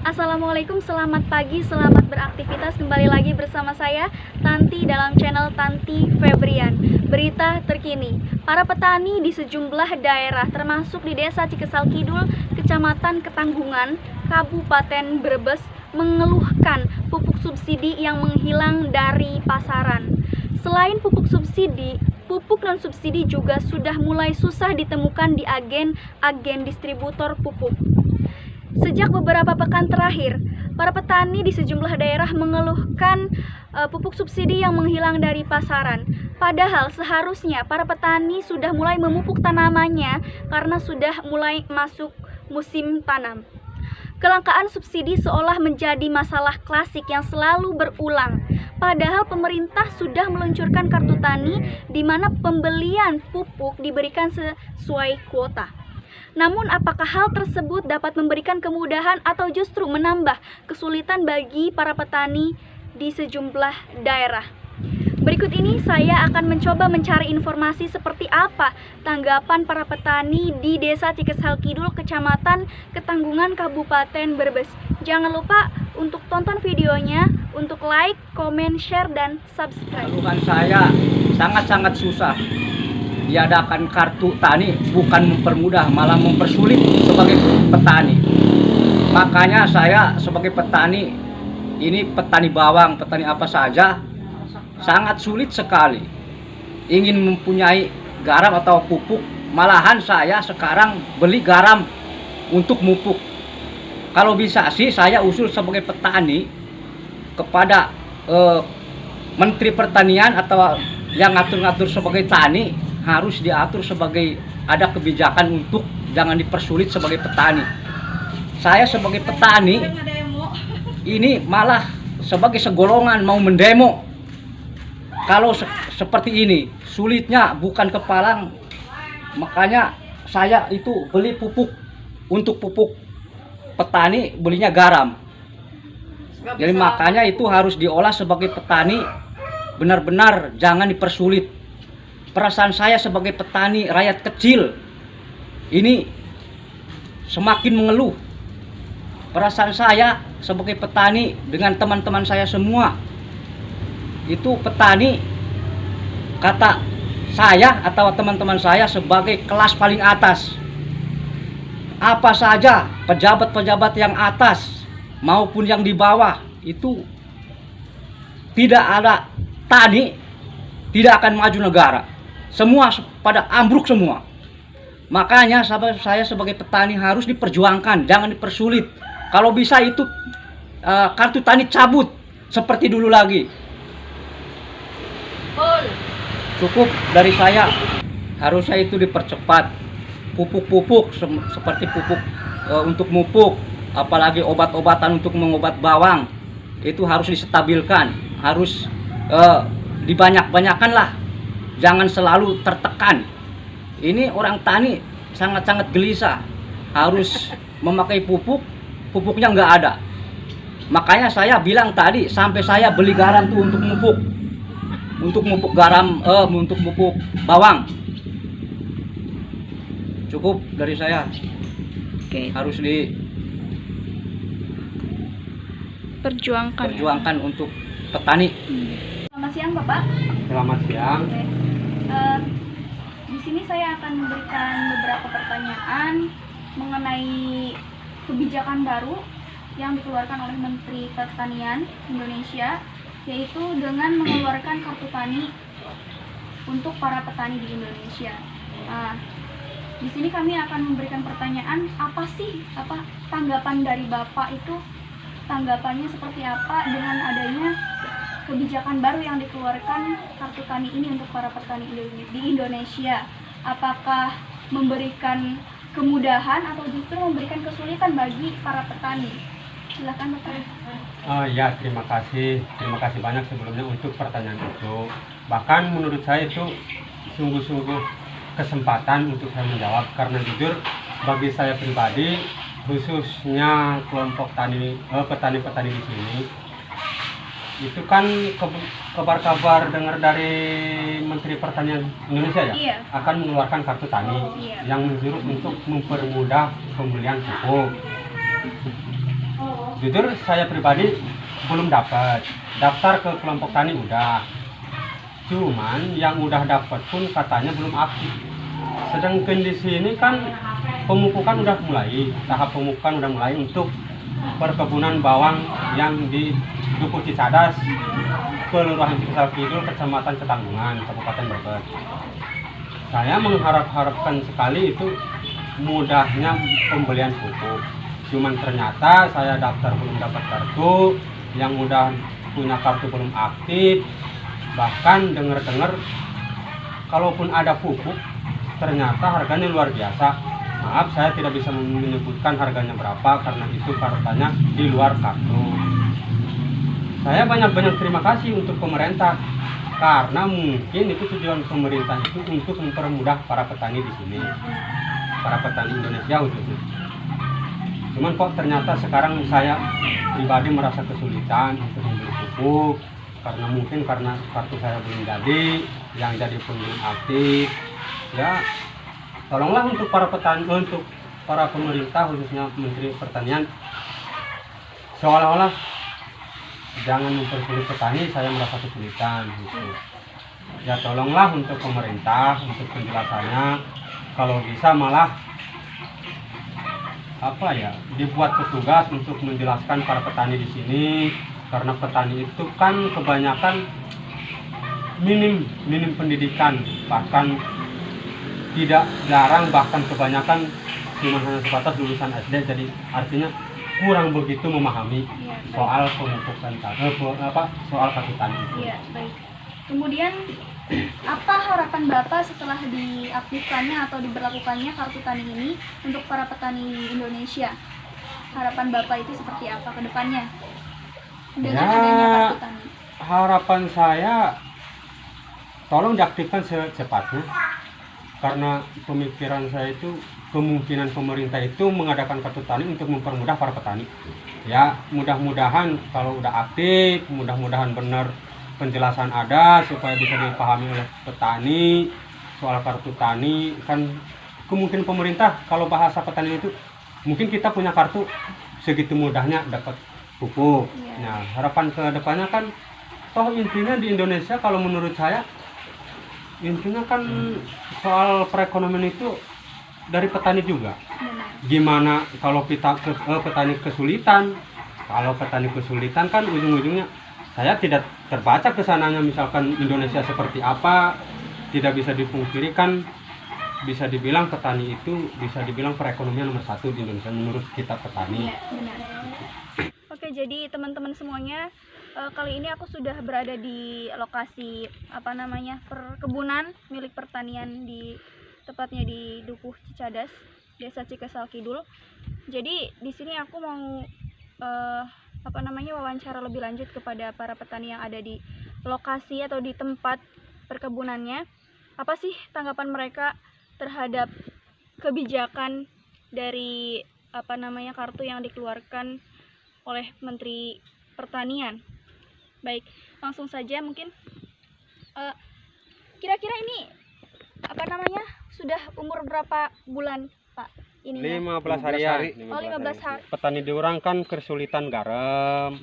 Assalamualaikum, selamat pagi, selamat beraktivitas. Kembali lagi bersama saya, Tanti, dalam channel Tanti Febrian. Berita terkini, para petani di sejumlah daerah, termasuk di Desa Cikesal Kidul, Kecamatan Ketanggungan, Kabupaten Brebes, mengeluhkan pupuk subsidi yang menghilang dari pasaran. Selain pupuk subsidi, pupuk non-subsidi juga sudah mulai susah ditemukan di agen distributor pupuk. Sejak beberapa pekan terakhir, para petani di sejumlah daerah mengeluhkan pupuk subsidi yang menghilang dari pasaran. Padahal seharusnya para petani sudah mulai memupuk tanamannya karena sudah mulai masuk musim tanam. Kelangkaan subsidi seolah menjadi masalah klasik yang selalu berulang. Padahal pemerintah sudah meluncurkan kartu tani di mana pembelian pupuk diberikan sesuai kuota. Namun apakah hal tersebut dapat memberikan kemudahan atau justru menambah kesulitan bagi para petani di sejumlah daerah? Berikut ini saya akan mencoba mencari informasi seperti apa tanggapan para petani di Desa Cikesal Kidul, Kecamatan Ketanggungan, Kabupaten Brebes. Jangan lupa untuk tonton videonya, untuk like, komen, share, dan subscribe. Keluhan saya sangat-sangat susah. Diadakan kartu tani bukan mempermudah, malah mempersulit sebagai petani. Makanya saya sebagai petani, ini petani bawang, petani apa saja, sangat sulit sekali ingin mempunyai garam atau pupuk. Malahan saya sekarang beli garam untuk mupuk. Kalau bisa sih saya usul sebagai petani kepada Menteri Pertanian atau yang ngatur-ngatur sebagai tani, harus diatur sebagai ada kebijakan untuk jangan dipersulit sebagai petani. Saya sebagai petani ini malah sebagai segolongan mau mendemo. Kalau seperti ini sulitnya bukan kepalang. Makanya saya itu beli pupuk, untuk pupuk petani belinya garam. Jadi makanya itu harus diolah sebagai petani, benar-benar jangan dipersulit. Perasaan saya sebagai petani rakyat kecil ini semakin mengeluh. Perasaan saya sebagai petani dengan teman-teman saya semua, itu petani kata saya atau teman-teman saya sebagai kelas paling atas. Apa saja pejabat-pejabat yang atas maupun yang di bawah itu tidak ada tani, tidak akan maju negara. Semua pada ambruk semua. Makanya saya sebagai petani harus diperjuangkan, jangan dipersulit. Kalau bisa itu kartu tani cabut seperti dulu lagi. Cukup dari saya, harusnya itu dipercepat. Pupuk-pupuk seperti pupuk untuk mupuk, apalagi obat-obatan untuk mengobat bawang, itu harus distabilkan, harus dibanyak-banyakan lah. Jangan selalu tertekan. Ini orang tani sangat-sangat gelisah, harus memakai pupuk, pupuknya nggak ada. Makanya saya bilang tadi, sampai saya beli garam tuh untuk mupuk garam, untuk mupuk bawang. Cukup dari saya. Oke. Harus diperjuangkan untuk petani. Selamat siang, Bapak. Selamat siang. Oke. Di sini saya akan memberikan beberapa pertanyaan mengenai kebijakan baru yang dikeluarkan oleh Menteri Pertanian Indonesia, yaitu dengan mengeluarkan kartu tani untuk para petani di Indonesia. Di sini kami akan memberikan pertanyaan, apa tanggapan dari Bapak itu, tanggapannya seperti apa dengan adanya kebijakan baru yang dikeluarkan kartu tani ini untuk para petani di Indonesia? Apakah memberikan kemudahan atau justru memberikan kesulitan bagi para petani? Silakan Bapak. Ya, terima kasih banyak sebelumnya untuk pertanyaan itu. Bahkan menurut saya itu sungguh-sungguh kesempatan untuk saya menjawab, karena jujur bagi saya pribadi, khususnya kelompok petani-petani di sini, itu kan kabar-kabar dengar dari Menteri Pertanian Indonesia ya, Iya. akan mengeluarkan kartu tani yang menjurus untuk mempermudah pembelian pupuk. Jujur saya pribadi belum dapat. Daftar ke kelompok tani udah. Cuman yang udah dapat pun katanya belum aktif. Sedangkan di sini kan pemupukan udah mulai, tahap pemupukan udah mulai untuk perkebunan bawang yang di Dukuh Cicadas, Kelurahan Cikesal Kidul, Kecamatan Ketanggungan, Kabupaten Brebes. Saya mengharapkan sekali itu mudahnya pembelian pupuk. Cuman ternyata saya daftar belum dapat kartu, yang udah punya kartu belum aktif. Bahkan dengar-dengar kalaupun ada pupuk ternyata harganya luar biasa. Maaf, saya tidak bisa menyebutkan harganya berapa karena itu katanya di luar kartu. Saya banyak-banyak terima kasih untuk pemerintah karena mungkin itu tujuan pemerintah itu untuk mempermudah para petani di sini, para petani Indonesia khususnya. Cuman kok ternyata sekarang saya pribadi merasa kesulitan untuk membeli pupuk karena mungkin karena kartu saya belum jadi, yang jadi pun belum aktif. Ya, tolonglah untuk para petani, untuk para pemerintah khususnya Menteri Pertanian, seolah-olah jangan mempersulit petani. Saya merasa kesulitan gitu. Ya tolonglah untuk pemerintah, untuk penjelasannya, kalau bisa malah dibuat petugas untuk menjelaskan para petani di sini, karena petani itu kan kebanyakan minim pendidikan, bahkan tidak jarang, bahkan kebanyakan cuma hanya sebatas lulusan SD, jadi artinya kurang begitu memahami soal pemupukan soal kartu tani. Iya, baik. Kemudian apa harapan Bapak setelah diaktifkannya atau diberlakukannya kartu tani ini untuk para petani Indonesia? Harapan Bapak itu seperti apa ke depannya dengan adanya kartu tani? Harapan saya tolong diaktifkan secepatnya, karena pemikiran saya itu kemungkinan pemerintah itu mengadakan kartu tani untuk mempermudah para petani. Ya, mudah-mudahan kalau udah aktif, mudah-mudahan benar penjelasan ada supaya bisa dipahami oleh petani soal kartu tani. Kan kemungkinan pemerintah kalau bahasa petani itu mungkin kita punya kartu segitu mudahnya dapat pupuk. Nah, harapan ke depannya kan toh intinya di Indonesia kalau menurut saya intinya kan soal perekonomian itu dari petani juga. Gimana kalau petani kesulitan? Kalau petani kesulitan kan ujung-ujungnya saya tidak terbaca kesananya, misalkan Indonesia seperti apa, tidak bisa dipungkiri kan, bisa dibilang petani itu bisa dibilang perekonomian nomor 1 di Indonesia menurut kita petani. Ya, benar. Oke, jadi teman-teman semuanya, kali ini aku sudah berada di lokasi perkebunan milik pertanian tepatnya di Dukuh Cicadas, Desa Cikesal Kidul. Jadi di sini aku mau wawancara lebih lanjut kepada para petani yang ada di lokasi atau di tempat perkebunannya. Apa sih tanggapan mereka terhadap kebijakan dari kartu yang dikeluarkan oleh Menteri Pertanian? Baik, langsung saja mungkin kira-kira ini sudah umur berapa bulan, Pak? Ini 15 hari. Oh, 15 hari. Petani di orang kan kesulitan garam.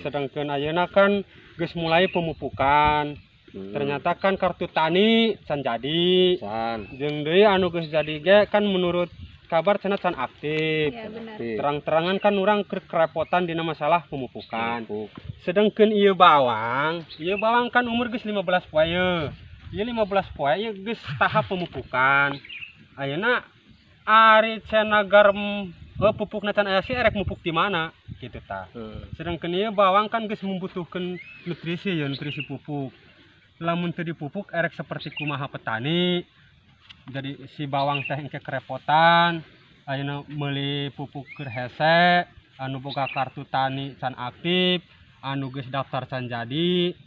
Sedangkan ayeuna kan geus mulai pemupukan. Ternyata kan kartu tani can jadi. Jeung deui anu geus jadi ge kan menurut kabar cenah can aktif. Ya, benar. Terang-terangan kan urang kerepotan dina masalah pemupukan. Sedangkan ieu bawang kan umur geus 15 poe. Ieu 15 poe ieu geus tahap pemupukan. Ayeuna ari cenah garam pupukna can aya erek mupuk di mana gitu tah. Sedangkan ieu bawang kan geus membutuhkan nutrisi pupuk. Lamun teu dipupuk erek seperti kumaha petani. Jadi si bawang teh engke kerepotan. Ayeuna meuli pupuk keur hese, anu boga kartu tani can aktif, anu geus daftar can jadi.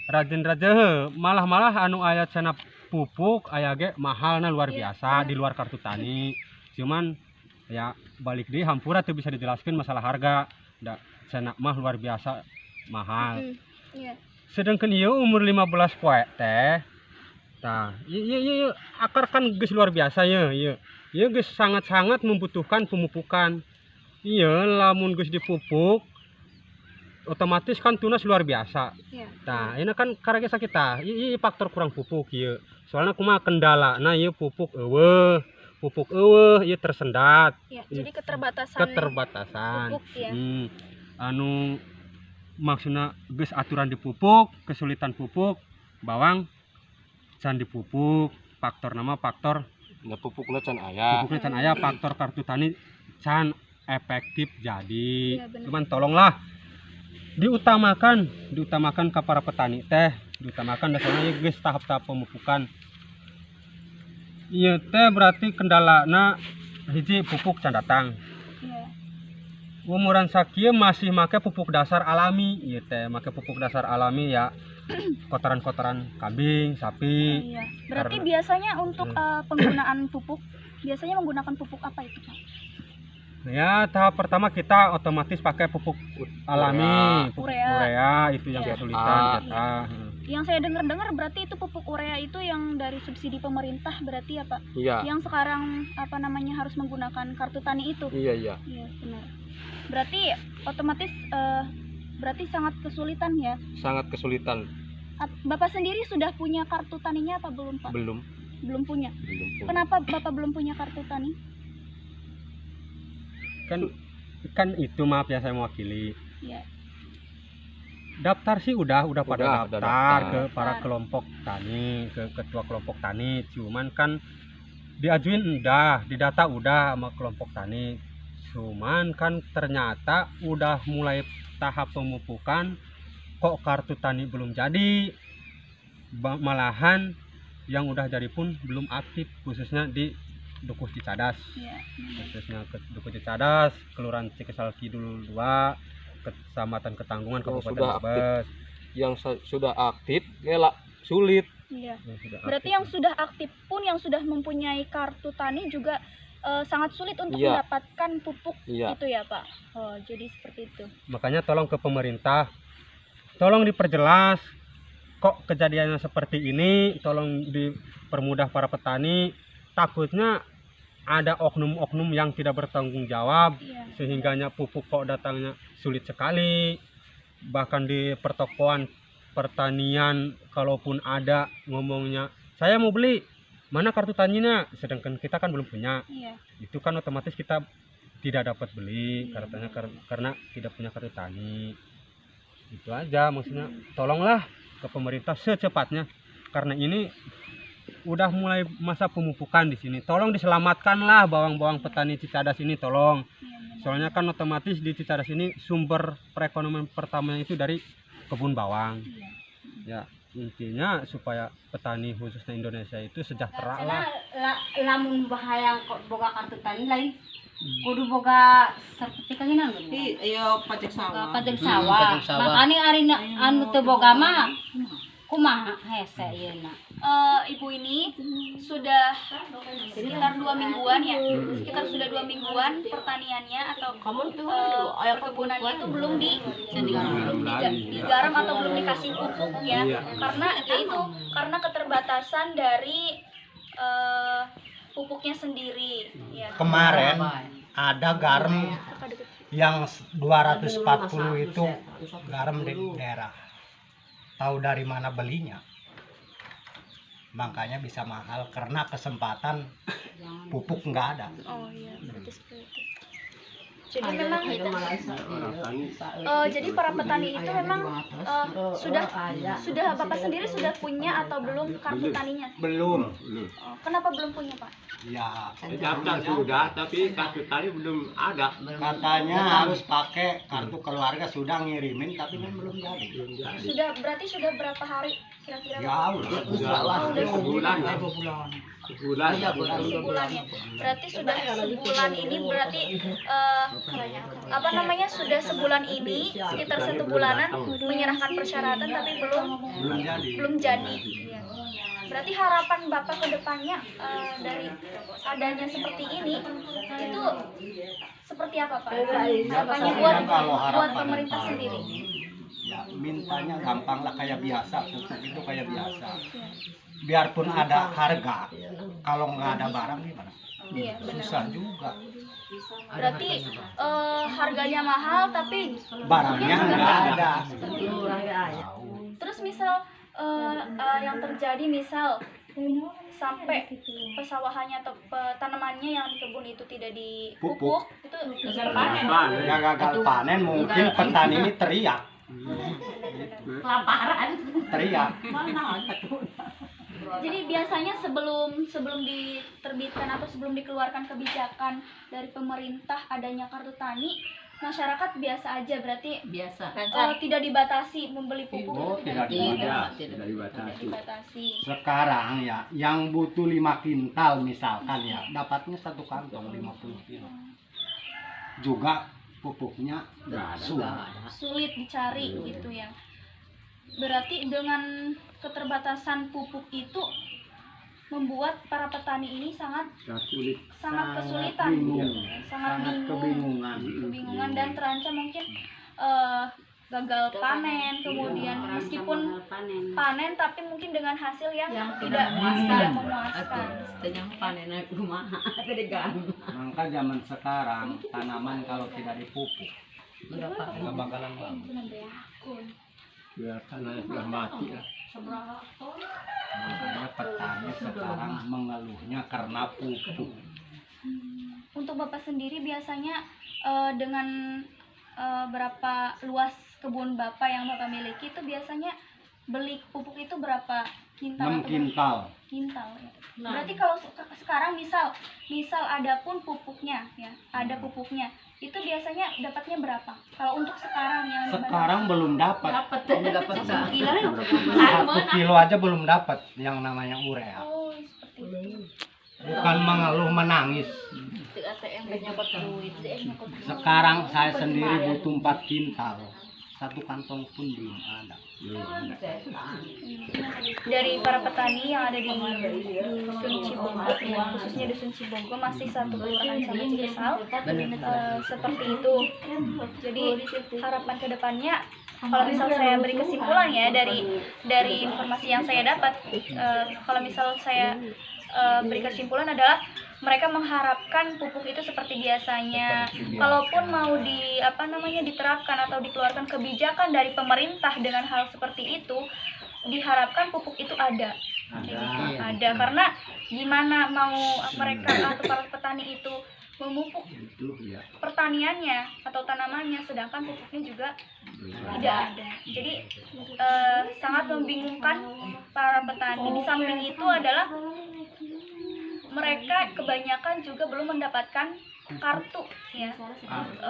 Rajin-rajin malah anu aya cenah pupuk aya ge mahalna luar biasa di luar kartu tani. Cuman ya balik deui hampura teu bisa dijelaskeun masalah harga. Da cenah mah luar biasa mahal. Sedangkan ieu umur 15 poe teh. Tah, ieu akar kan geus luar biasa ieu. Ieu geus sangat-sangat membutuhkan pemupukan. Iya, lamun geus dipupuk otomatis kan tunas luar biasa. Iya. Nah, ini kan karena sakit tah. Ieu faktor kurang pupuk ieu. Soalnya kumaha kendalana ieu pupuk eueuh. Pupuk eueuh ieu tersendat. Iya, jadi keterbatasan Keterbatasan. pupuk ya. Anu maksudnya geus aturan dipupuk, kesulitan pupuk, bawang can dipupuk, faktor nama faktor pupukna can aya. pupuknya can aya, faktor kartu tani can efektif jadi. Iya, bener. Cuman tolonglah diutamakan ke para petani teh, diutamakan dasarnya geus tahap-tahap pemupukan. Iya teh berarti kendalana hiji pupuk can datang. Iya. Umuran sakieu masih make pupuk dasar alami, ieu teh make pupuk dasar alami ya. Kotoran-kotoran kambing, sapi. Iya. Berarti Karena- biasanya untuk penggunaan pupuk biasanya menggunakan pupuk apa itu, Pak? Ya, tahap pertama kita otomatis pakai pupuk alami, pupuk Urea. urea itu yang Iya. kesulitan Ah. kita. Yang saya dengar-dengar berarti itu pupuk urea itu yang dari subsidi pemerintah berarti ya, Pak? Iya. Yang sekarang apa namanya harus menggunakan kartu tani itu. Iya, iya. Iya, benar. Berarti otomatis berarti sangat kesulitan ya. Sangat kesulitan. Bapak sendiri sudah punya kartu taninya apa belum, Pak? Belum. Belum punya. Belum. Kenapa Bapak belum punya kartu tani? Kan itu maaf ya saya mewakili. Iya. Daftar sih udah pada Udah daftar daftar. ke para Daftar. kelompok tani, ke ketua kelompok tani. Cuman kan diajuin udah, didata udah sama kelompok tani. Cuman kan ternyata udah mulai tahap pemupukan kok kartu tani belum jadi. Malahan yang udah jadi pun belum aktif khususnya di Dukuh Cicadas. Iya. Khususnya ke Dukuh Cicadas, Kelurahan Cikesal Kidul 2, Kecamatan Ketanggungan, Yang Kabupaten sudah Brebes. Yang sudah aktif ngelak sulit. Iya. Yang sudah Berarti aktif. yang sudah aktif pun yang sudah mempunyai kartu tani juga sangat sulit untuk Iya. mendapatkan pupuk Iya. itu ya, Pak. Oh, jadi seperti itu. Makanya tolong ke pemerintah, tolong diperjelas kok kejadiannya seperti ini, tolong dipermudah para petani. Takutnya ada oknum-oknum yang tidak bertanggung jawab Iya. sehingganya pupuk kok datangnya sulit sekali. Bahkan di pertokoan pertanian kalaupun ada ngomongnya saya mau beli, mana kartu taninya, sedangkan kita kan belum punya. Iya. Itu kan otomatis kita tidak dapat beli Iya, karena karena tidak punya kartu tani. Itu aja maksudnya, tolonglah ke pemerintah secepatnya karena ini udah mulai masa pemupukan di sini. Tolong diselamatkanlah bawang-bawang petani Cicadas ini, tolong. Iya, benar. Soalnya kan otomatis di Cicadas ini sumber perekonomian pertamanya itu dari kebun bawang. Iya. Ya, intinya supaya petani khususnya Indonesia itu sejahtera lah. Lamun bahaya kok boga kartu tani lain kudu boga sertifikat ini Iya, pajak sawah. pajak sawah. Makanya ari anu teu boga mah kumaha hese ieu na. Ibu ini sudah sekitar 2 mingguan ya, sekitar sudah 2 mingguan pertaniannya atau perkebunannya itu belum digaram atau belum dikasih pupuk ya, karena itu karena keterbatasan dari pupuknya sendiri ya. Kemarin ada garam yang 240 itu garam di daerah. Tahu dari mana belinya? Makanya bisa mahal karena kesempatan pupuk nggak ada. Oh iya, berarti seperti itu. Jadi memang jadi para petani itu memang sudah Bapak sendiri sudah punya atau belum kartu taninya? Belum. Oh, kenapa belum punya, Pak? Ya, Daftar sudah, tapi kartu tani belum ada. katanya harus pakai kartu keluarga, sudah ngirimin tapi kan belum jadi. Berarti sudah berapa hari kira-kira? Ya Sudah sebulan. Sebulan. Sebulan ya. Berarti sudah sebulan ini berarti apa namanya sudah sebulan ini sekitar 1 bulanan menyerahkan persyaratan tapi belum jadi. Iya. Berarti harapan Bapak ke depannya dari adanya seperti ini itu seperti apa, Pak? Harapannya buat pemerintah sendiri. Ya, mintanya gampang lah kayak biasa, pupuk itu kayak biasa. Biarpun ada harga, kalau nggak ada barang gimana? Iya, benar. Susah juga. Berarti harganya mahal tapi Barangnya nggak ada. terus misal yang terjadi misal sampai pesawahannya atau tanamannya yang di kebun itu tidak dipupuk, itu Ya gagal panen mungkin petani ini teriak. Kelaparan. Teriak. Jadi biasanya sebelum diterbitkan atau sebelum dikeluarkan kebijakan dari pemerintah adanya kartu tani, masyarakat biasa aja berarti tidak dibatasi membeli pupuk Oh, itu tidak tidak dibatasi. dibatasi. Sekarang ya, yang butuh 5 kintal misalkan ya, dapatnya 1 kantong 50 kilo. Juga pupuknya Sulit dicari gitu ya. Berarti dengan keterbatasan pupuk itu membuat para petani ini sangat kesulitan, sangat bingung, kebingungan dan terancam mungkin gagal panen, kemudian meskipun panen tapi mungkin dengan hasil yang tidak memuaskan. Maka zaman sekarang tanaman kalau tidak dipupuk nggak bakalan bagus. Ya tanahnya sudah mati lah. Makanya petani sekarang mengeluhnya karena pupuk. Untuk Bapak sendiri biasanya dengan berapa luas kebun Bapak yang Bapak miliki itu biasanya beli pupuk itu berapa kintal? 6 kintal. Kintal ya. Berarti kalau sekarang misal ada pun pupuknya ya, ada pupuknya. Itu biasanya dapatnya berapa? Kalau untuk sekarang yang Sekarang belum dapat. kilo 1 kilo aja belum dapat yang namanya urea. Oh, seperti itu. Bukan mengeluh menangis. Sekarang saya sendiri butuh 4 kintal. 1 kantong pun belum ada. Dari para petani yang ada di Dusun Cibonggo, ya, khususnya Dusun Cibonggo masih satu kelurahan sama Cikesal, seperti itu. Jadi harapan kedepannya, kalau misal saya beri kesimpulan ya dari informasi yang saya dapat, kalau misal saya beri kesimpulan adalah mereka mengharapkan pupuk itu seperti biasanya. Kalaupun mau diterapkan atau dikeluarkan kebijakan dari pemerintah dengan hal seperti itu, diharapkan pupuk itu ada. Ada karena gimana mau mereka atau para petani itu memupuk pertaniannya atau tanamannya, sedangkan pupuknya juga tidak ada. Jadi sangat membingungkan para petani. Di samping itu adalah mereka kebanyakan juga belum mendapatkan kartu ya,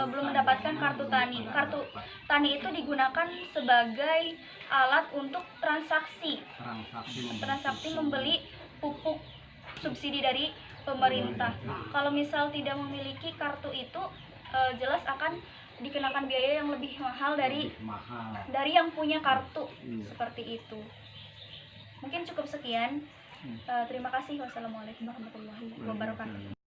belum mendapatkan kartu tani. Kartu tani itu digunakan sebagai alat untuk transaksi membeli pupuk subsidi dari pemerintah. Kalau misal tidak memiliki kartu itu, jelas akan dikenakan biaya yang lebih mahal dari yang punya kartu. Seperti itu. Mungkin cukup sekian. Terima kasih. Wassalamualaikum warahmatullahi wabarakatuh.